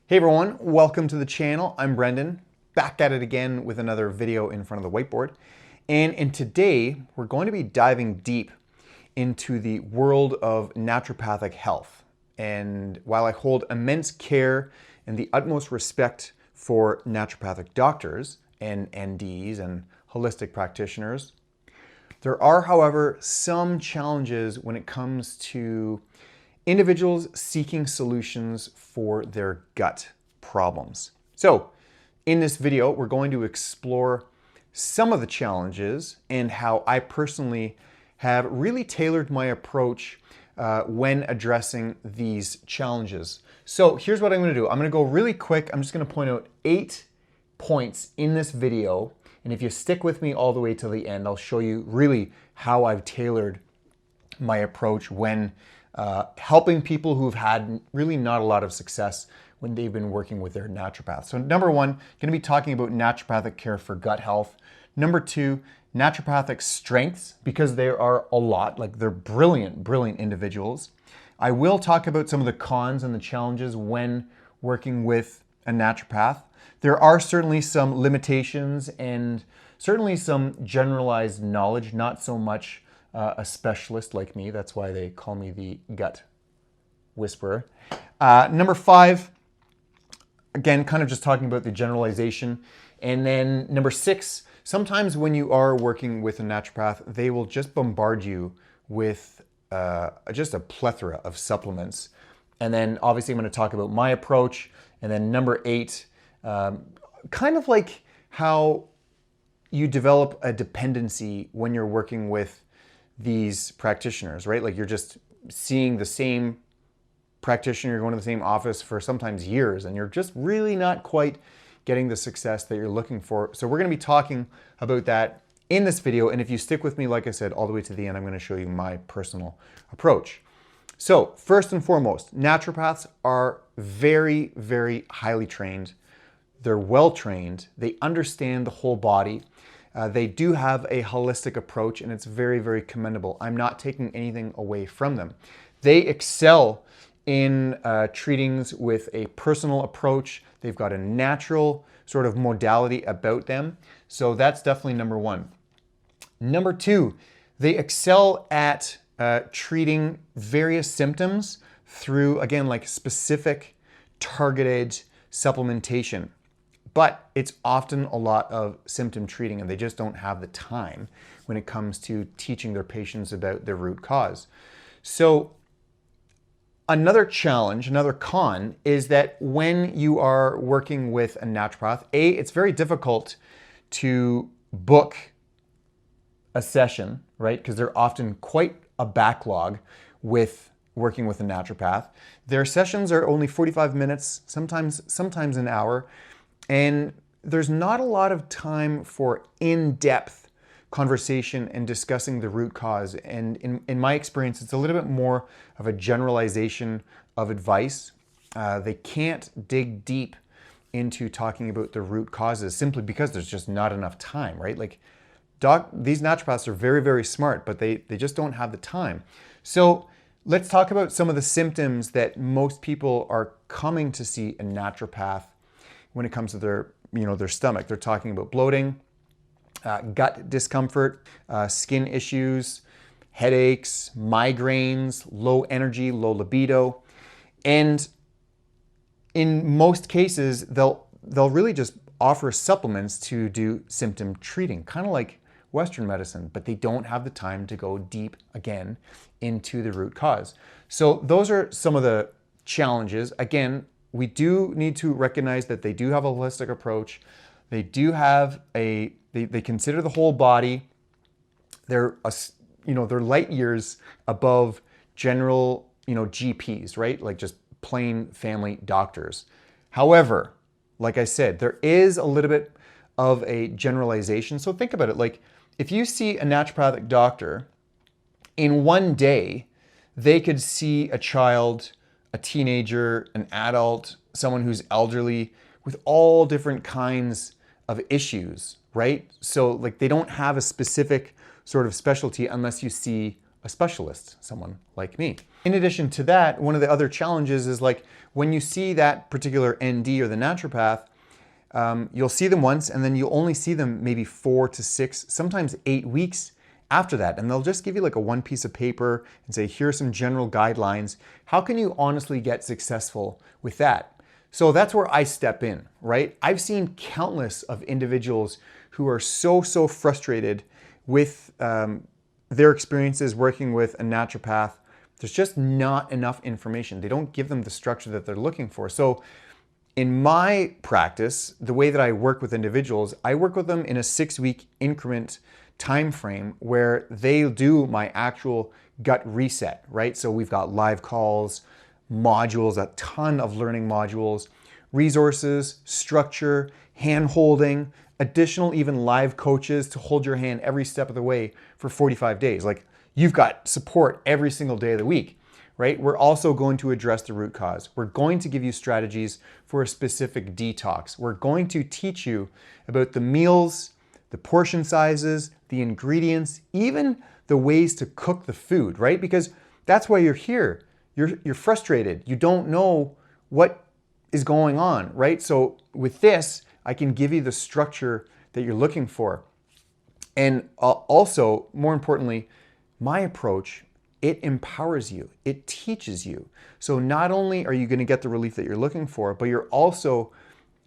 Hey everyone, welcome to the channel. I'm Brendan, back at it again with another video in front of the whiteboard. And today we're going to be diving deep into the world of naturopathic health. And while I hold immense care and the utmost respect for naturopathic doctors and NDs and holistic practitioners, there are, however, some challenges when it comes to individuals seeking solutions for their gut problems. So in this video, we're going to explore some of the challenges and how I personally have really tailored my approach when addressing these challenges. So here's what I'm going to do. I'm going to go really quick. I'm just going to point out 8 points in this video. And if you stick with me all the way to the end, I'll show you really how I've tailored my approach when helping people who've had really not a lot of success when they've been working with their naturopath. So number 1, going to be talking about naturopathic care for gut health. Number 2, naturopathic strengths, because there are a lot, like they're brilliant individuals. I will talk about some of the cons and the challenges when working with a naturopath. There are certainly some limitations and certainly some generalized knowledge, not so much a specialist like me. That's why they call me the gut whisperer. Number 5, again, kind of just talking about the generalization. And then number 6, sometimes when you are working with a naturopath, they will just bombard you with just a plethora of supplements. And then obviously I'm going to talk about my approach. And then number 8, kind of like how you develop a dependency when you're working with these practitioners, right? Like you're just seeing the same practitioner, you're going to the same office for sometimes years, and you're just really not quite getting the success that you're looking for. So we're going to be talking about that in this video. And if you stick with me, like I said, all the way to the end, I'm going to show you my personal approach. So first and foremost, naturopaths are very, very highly trained. They're well trained. They understand the whole body. They do have a holistic approach, and it's very, very commendable. I'm not taking anything away from them. They excel in treatings with a personal approach. They've got a natural sort of modality about them. So that's definitely number 1. Number 2, they excel at treating various symptoms through, again, like specific targeted supplementation. But it's often a lot of symptom treating, and they just don't have the time when it comes to teaching their patients about their root cause. So another challenge, another con, is that when you are working with a naturopath, it's very difficult to book a session, right? Because they're often quite a backlog with working with a naturopath. Their sessions are only 45 minutes, sometimes an hour. And there's not a lot of time for in-depth conversation and discussing the root cause. And in my experience, it's a little bit more of a generalization of advice. They can't dig deep into talking about the root causes simply because there's just not enough time, right? Like these naturopaths are very, very smart, but they just don't have the time. So let's talk about some of the symptoms that most people are coming to see a naturopath when it comes to their stomach. They're talking about bloating, gut discomfort, skin issues, headaches, migraines, low energy, low libido. And in most cases, they'll really just offer supplements to do symptom treating, kind of like Western medicine, but they don't have the time to go deep again into the root cause. So those are some of the challenges. Again, we do need to recognize that they do have a holistic approach. They do have they consider the whole body. They're light years above general, GPs, right? Like just plain family doctors. However, like I said, there is a little bit of a generalization. So think about it. Like if you see a naturopathic doctor, in one day, they could see a child, a teenager, an adult, someone who's elderly with all different kinds of issues, right? So like they don't have a specific sort of specialty unless you see a specialist, someone like me. In addition to that, one of the other challenges is like when you see that particular ND or the naturopath, you'll see them once and then you'll only see them maybe 4 to 6, sometimes 8 weeks after that. And they'll just give you like a one piece of paper and say, here are some general guidelines. How can you honestly get successful with that? So that's where I step in, right? I've seen countless of individuals who are so frustrated with their experiences working with a naturopath. There's just not enough information. They don't give them the structure that they're looking for. So in my practice, the way that I work with individuals, I work with them in a 6-week increment time frame where they do my actual gut reset, right? So we've got live calls, modules, a ton of learning modules, resources, structure, hand holding, additional even live coaches to hold your hand every step of the way for 45 days. Like you've got support every single day of the week, right? We're also going to address the root cause. We're going to give you strategies for a specific detox. We're going to teach you about the meals, the portion sizes, the ingredients, even the ways to cook the food, right? Because that's why you're here. You're frustrated. You don't know what is going on, right? So with this, I can give you the structure that you're looking for. And also, more importantly, my approach, it empowers you. It teaches you. So not only are you going to get the relief that you're looking for, but you're also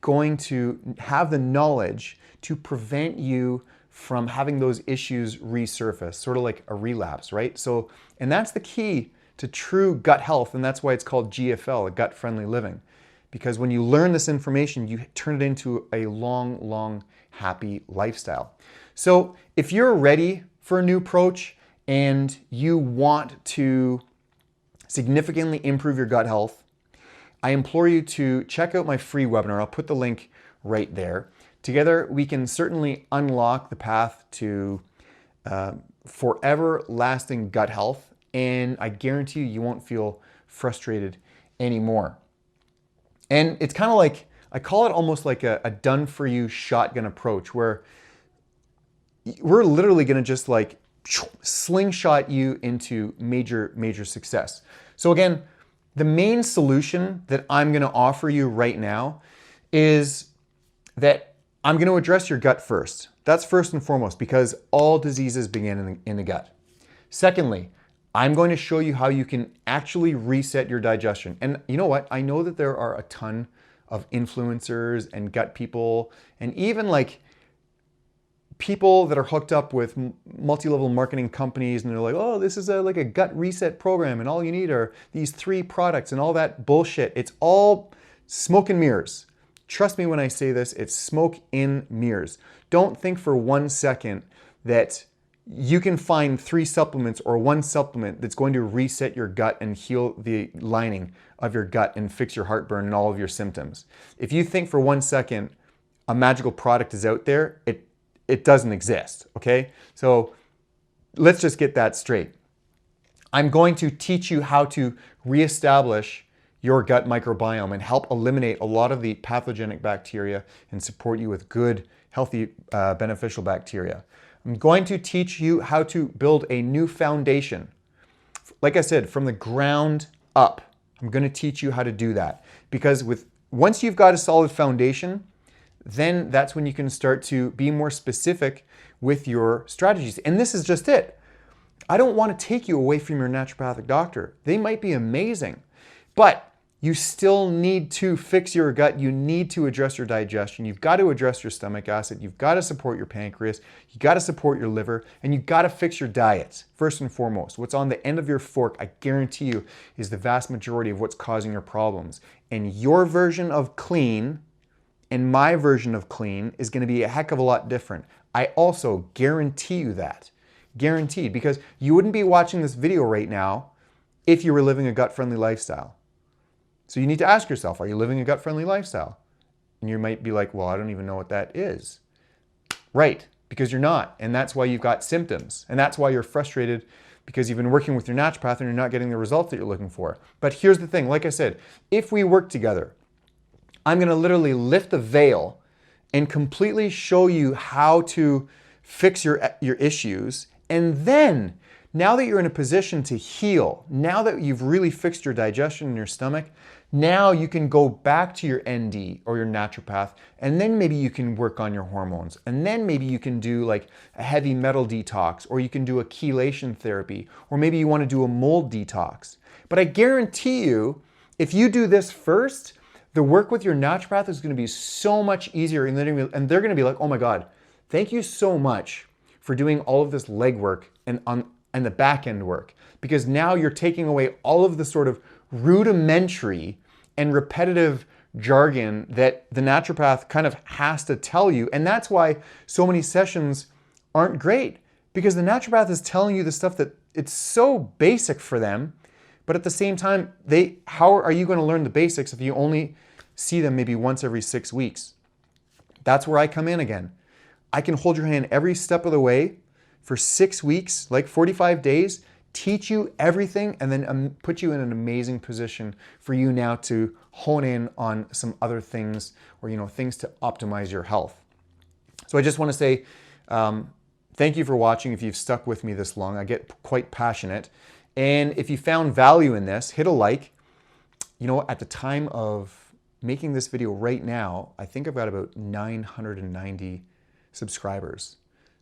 going to have the knowledge to prevent you from having those issues resurface, sort of like a relapse, right? So, and that's the key to true gut health, and that's why it's called GFL, a gut-friendly living. Because when you learn this information, you turn it into a long, happy lifestyle. So if you're ready for a new approach and you want to significantly improve your gut health, I implore you to check out my free webinar. I'll put the link right there. Together, we can certainly unlock the path to forever lasting gut health, and I guarantee you won't feel frustrated anymore. And it's kind of like, I call it almost like a done-for-you shotgun approach, where we're literally going to just like slingshot you into major success. So again, the main solution that I'm going to offer you right now is that I'm going to address your gut first. That's first and foremost, because all diseases begin in the gut. Secondly, I'm going to show you how you can actually reset your digestion. And you know what? I know that there are a ton of influencers and gut people, and even like people that are hooked up with multi-level marketing companies, and they're like, oh, this is like a gut reset program, and all you need are these 3 products and all that bullshit. It's all smoke and mirrors. Trust me when I say this, it's smoke in mirrors. Don't think for 1 second that you can find 3 supplements or 1 supplement that's going to reset your gut and heal the lining of your gut and fix your heartburn and all of your symptoms. If you think for 1 second a magical product is out there, it doesn't exist, okay? So let's just get that straight. I'm going to teach you how to reestablish your gut microbiome and help eliminate a lot of the pathogenic bacteria and support you with good, healthy, beneficial bacteria. I'm going to teach you how to build a new foundation. Like I said, from the ground up. I'm going to teach you how to do that. Because once you've got a solid foundation, then that's when you can start to be more specific with your strategies. And this is just it. I don't want to take you away from your naturopathic doctor. They might be amazing, but you still need to fix your gut. You need to address your digestion. You've got to address your stomach acid. You've got to support your pancreas. You've got to support your liver, and you've got to fix your diet first and foremost. What's on the end of your fork, I guarantee you, is the vast majority of what's causing your problems. And your version of clean and my version of clean is going to be a heck of a lot different. I also guarantee you that. Guaranteed. Because you wouldn't be watching this video right now if you were living a gut-friendly lifestyle. So you need to ask yourself, are you living a gut-friendly lifestyle? And you might be like, well, I don't even know what that is. Right, because you're not. And that's why you've got symptoms. And that's why you're frustrated, because you've been working with your naturopath and you're not getting the results that you're looking for. But here's the thing, like I said, if we work together, I'm going to literally lift the veil and completely show you how to fix your issues. And then Now that you're in a position to heal, now that you've really fixed your digestion in your stomach, now you can go back to your ND or your naturopath, and then maybe you can work on your hormones. And then maybe you can do like a heavy metal detox, or you can do a chelation therapy, or maybe you want to do a mold detox. But I guarantee you, if you do this first, the work with your naturopath is going to be so much easier, and they're going to be like, oh my God, thank you so much for doing all of this legwork and the back end work, because now you're taking away all of the sort of rudimentary and repetitive jargon that the naturopath kind of has to tell you. And that's why so many sessions aren't great, because the naturopath is telling you the stuff that it's so basic for them, but at the same time, how are you going to learn the basics if you only see them maybe once every 6 weeks? That's where I come in again. I can hold your hand every step of the way for 6 weeks, like 45 days, teach you everything, and then put you in an amazing position for you now to hone in on some other things, or things to optimize your health. So I just want to say thank you for watching. If you've stuck with me this long, I get quite passionate. And if you found value in this, hit a like. At the time of making this video right now, I think I've got about 990 subscribers.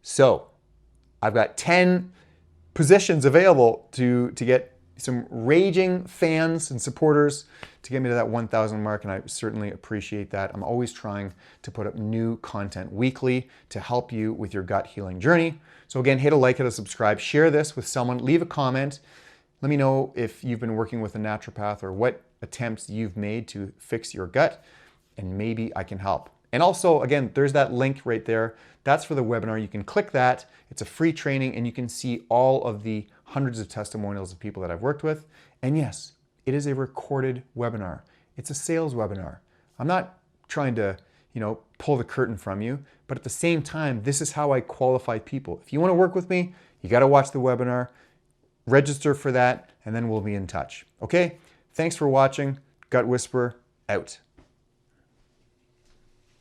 So I've got 10 positions available to get some raging fans and supporters to get me to that 1,000 mark, and I certainly appreciate that. I'm always trying to put up new content weekly to help you with your gut healing journey. So again, hit a like, hit a subscribe, share this with someone, leave a comment. Let me know if you've been working with a naturopath or what attempts you've made to fix your gut, and maybe I can help. And also, again, there's that link right there. That's for the webinar. You can click that. It's a free training, and you can see all of the hundreds of testimonials of people that I've worked with. And yes, it is a recorded webinar. It's a sales webinar. I'm not trying to, pull the curtain from you, but at the same time, this is how I qualify people. If you want to work with me, you got to watch the webinar, register for that, and then we'll be in touch. Okay? Thanks for watching. Gut Whisperer out.